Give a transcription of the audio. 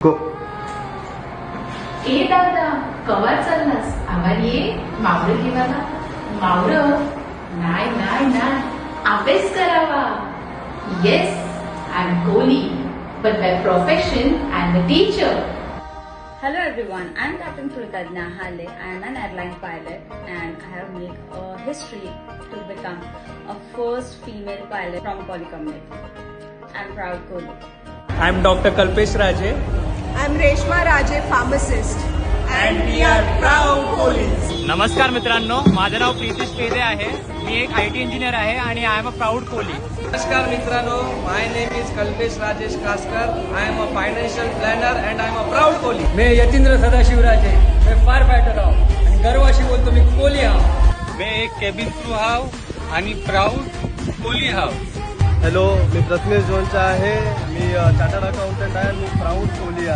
गो. ए दादा, कवा चाललास? आम्हाला ये मावळं घेवाला. मावळं? नाही नाही नाही, अभ्यास करावा. Yes, I am Kohli, but by profession I am a teacher. Hello everyone, I am Captain Tulkadna Hale. I am an airline pilot and I have made a history to become a first female pilot from Polycombat. I am proud Kohli. I am Dr. Kalpesh Raje. I am Reshma Raje, pharmacist. And we are proud Kohlis. नमस्कार मित्रांनो, माझं नाव प्रीतीश पेदे आहे. मी एक IT engineer आहे आणि I am a proud Kohli. नमस्कार मित्रांनो, my name is Kalpesh Rajesh Kaskar. I am a financial planner and I am a proud Kohli. मी यतींद्र सदाशिव राजे. मी फायर फायटर आहो आणि गर्वाशी बोलतो मी कोहली आहो. मी एक केबिन क्रू आहो आणि प्राऊड कोहली आहो. हॅलो, मी प्रथमेश जोनचा आहे. मी चार्टर्ड अकाउंटंट आहे. मी प्राऊड कोहली आहे.